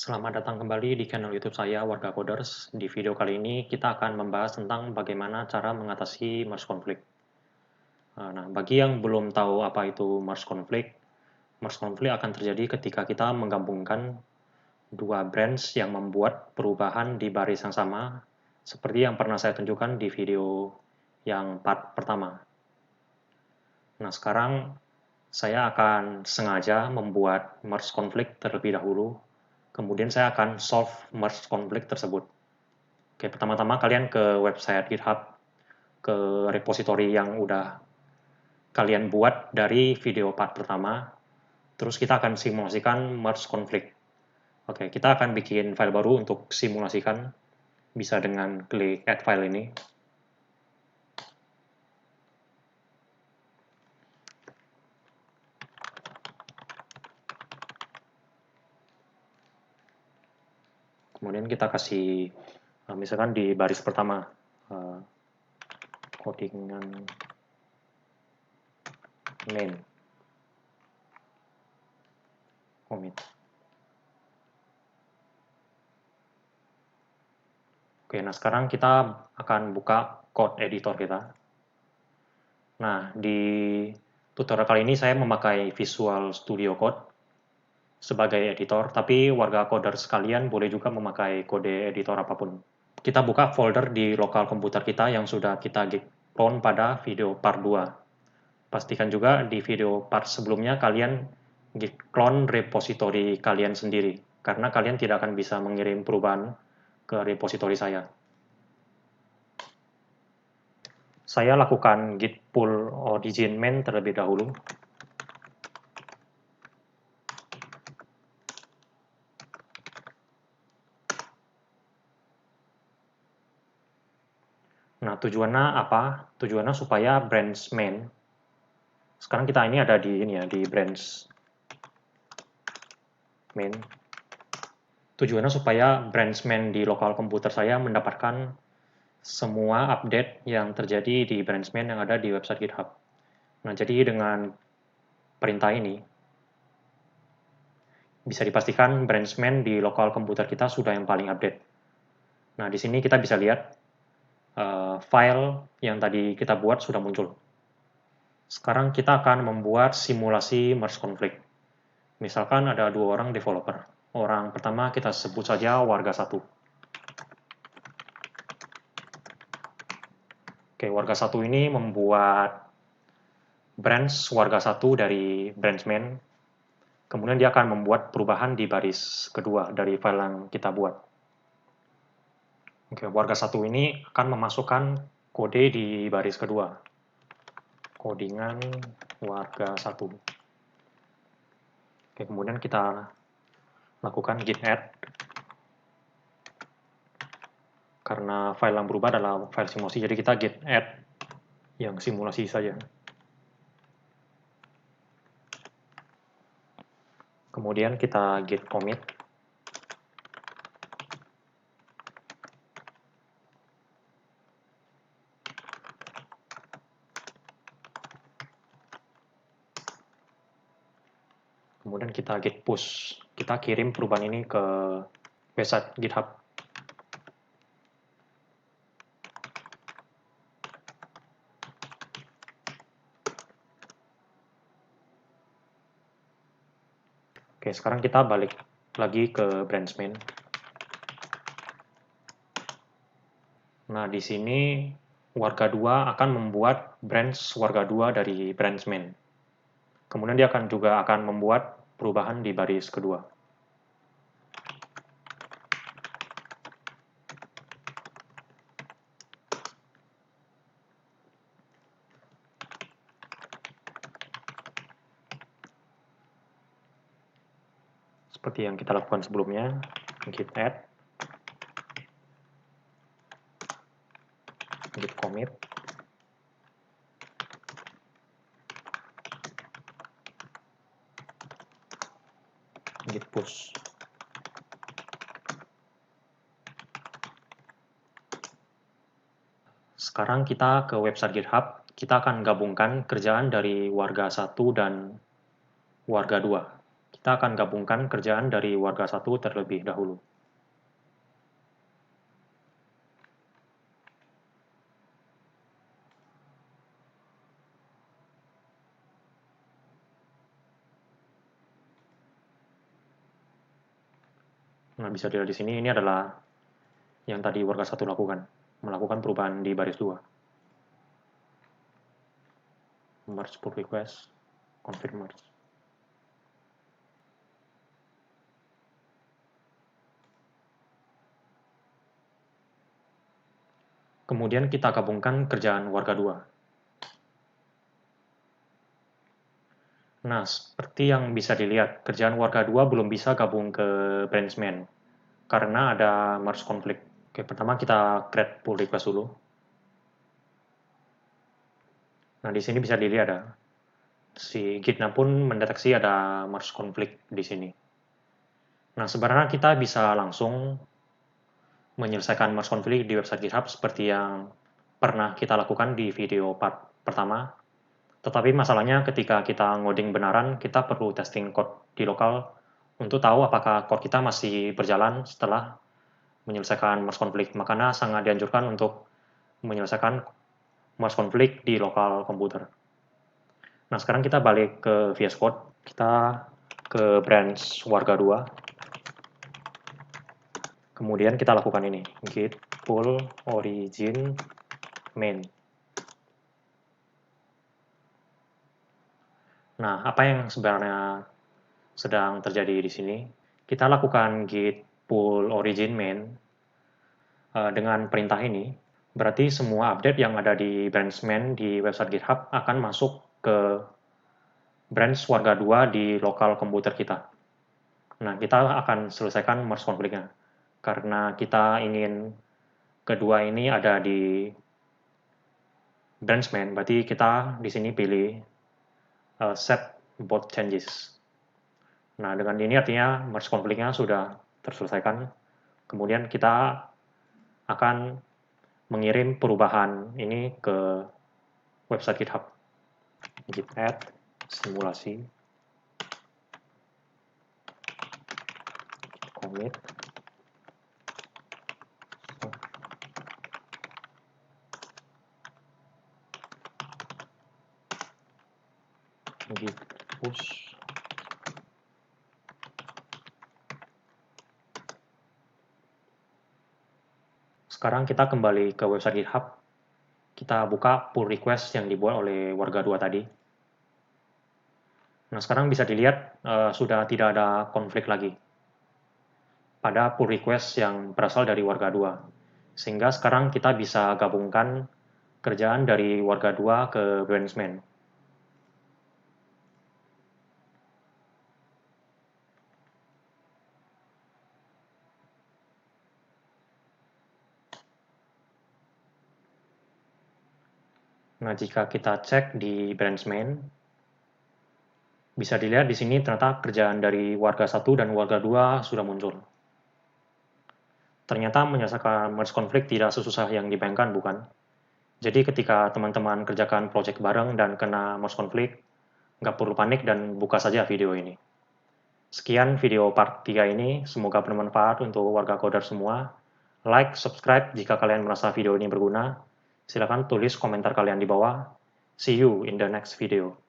Selamat datang kembali di channel YouTube saya, Warga Coders. Di video kali ini kita akan membahas tentang bagaimana cara mengatasi merge conflict. Nah, bagi yang belum tahu apa itu merge conflict akan terjadi ketika kita menggabungkan dua branch yang membuat perubahan di baris yang sama, seperti yang pernah saya tunjukkan di video yang part pertama. Nah, sekarang saya akan sengaja membuat merge conflict terlebih dahulu, kemudian saya akan solve merge conflict tersebut. Oke, pertama-tama kalian ke website GitHub, ke repository yang udah kalian buat dari video part pertama, terus kita akan simulasikan merge conflict. Oke, kita akan bikin file baru untuk simulasikan, bisa dengan klik add file ini. Kemudian kita kasih, misalkan di baris pertama, codingan main commit. Oke, nah sekarang kita akan buka code editor kita. Nah, di tutorial kali ini saya memakai Visual Studio Code sebagai editor, tapi warga coder sekalian boleh juga memakai kode editor apapun. Kita buka folder di lokal komputer kita yang sudah kita clone pada video part 2. Pastikan juga di video part sebelumnya kalian clone repository kalian sendiri, karena kalian tidak akan bisa mengirim perubahan ke repository saya. Saya lakukan git pull origin main terlebih dahulu. Nah, tujuannya apa? Tujuannya supaya branch main. Sekarang kita ini ada di ini ya, di branch main. Tujuannya supaya branch main di lokal komputer saya mendapatkan semua update yang terjadi di branch main yang ada di website GitHub. Nah, jadi dengan perintah ini bisa dipastikan branch main di lokal komputer kita sudah yang paling update. Nah, di sini kita bisa lihat file yang tadi kita buat sudah muncul. Sekarang kita akan membuat simulasi merge conflict. Misalkan ada dua orang developer. Orang pertama kita sebut saja warga 1. Oke, warga 1 ini membuat branch warga 1 dari branch main. Kemudian dia akan membuat perubahan di baris kedua dari file yang kita buat. Oke, warga 1 ini akan memasukkan kode di baris kedua. Codingan warga 1. Oke, kemudian kita lakukan git add. Karena file yang berubah adalah file simulasi, jadi kita git add yang simulasi saja. Kemudian kita git commit. Kemudian kita git push. Kita kirim perubahan ini ke website GitHub. Oke, sekarang kita balik lagi ke branch main. Nah, di sini warga 2 akan membuat branch warga 2 dari branch main. Kemudian dia juga akan membuat perubahan di baris kedua. Seperti yang kita lakukan sebelumnya, git add, git commit, git push. Sekarang kita ke website GitHub, kita akan gabungkan kerjaan dari warga 1 dan warga 2. Kita akan gabungkan kerjaan dari warga 1 terlebih dahulu. Nah, bisa dilihat di sini, ini adalah yang tadi warga 1 lakukan, melakukan perubahan di baris 2. Merge pull request, confirm merge. Kemudian kita gabungkan kerjaan warga 2. Nah, seperti yang bisa dilihat, kerjaan warga 2 belum bisa gabung ke branchman, karena ada merge conflict. Oke, pertama kita create pull request dulu. Nah, di sini bisa dilihat ada, si Gitna pun mendeteksi ada merge conflict di sini. Nah, sebenarnya kita bisa langsung menyelesaikan merge conflict di website GitHub seperti yang pernah kita lakukan di video part pertama. Tetapi masalahnya ketika kita ngoding benaran, kita perlu testing code di lokal untuk tahu apakah code kita masih berjalan setelah menyelesaikan merge conflict. Makanya sangat dianjurkan untuk menyelesaikan merge conflict di lokal komputer. Nah, sekarang kita balik ke VS Code. Kita ke branch warga 2. Kemudian kita lakukan ini, git pull origin main. Nah, apa yang sebenarnya sedang terjadi di sini? Kita lakukan git pull origin main dengan perintah ini. Berarti semua update yang ada di branch main di website GitHub akan masuk ke branch warga 2 di lokal komputer kita. Nah, kita akan selesaikan merge conflict-nya. Karena kita ingin kedua ini ada di branch main, berarti kita di sini pilih set both changes. Nah, dengan ini artinya merge conflict-nya sudah terselesaikan. Kemudian kita akan mengirim perubahan ini ke website GitHub. Git add simulasi commit git push Sekarang kita kembali ke website GitHub. Kita buka pull request yang dibuat oleh warga 2 tadi. Nah, sekarang bisa dilihat sudah tidak ada konflik lagi pada pull request yang berasal dari warga 2. Sehingga sekarang kita bisa gabungkan kerjaan dari warga 2 ke branchman. Nah, jika kita cek di branchman, bisa dilihat di sini ternyata kerjaan dari warga 1 dan warga 2 sudah muncul. Ternyata menyelesaikan merge conflict tidak sesusah yang dibayangkan, bukan? Jadi ketika teman-teman kerjakan project bareng dan kena merge conflict, nggak perlu panik dan buka saja video ini. Sekian video part 3 ini, semoga bermanfaat untuk warga coder semua. Like, subscribe jika kalian merasa video ini berguna. Silakan tulis komentar kalian di bawah. See you in the next video.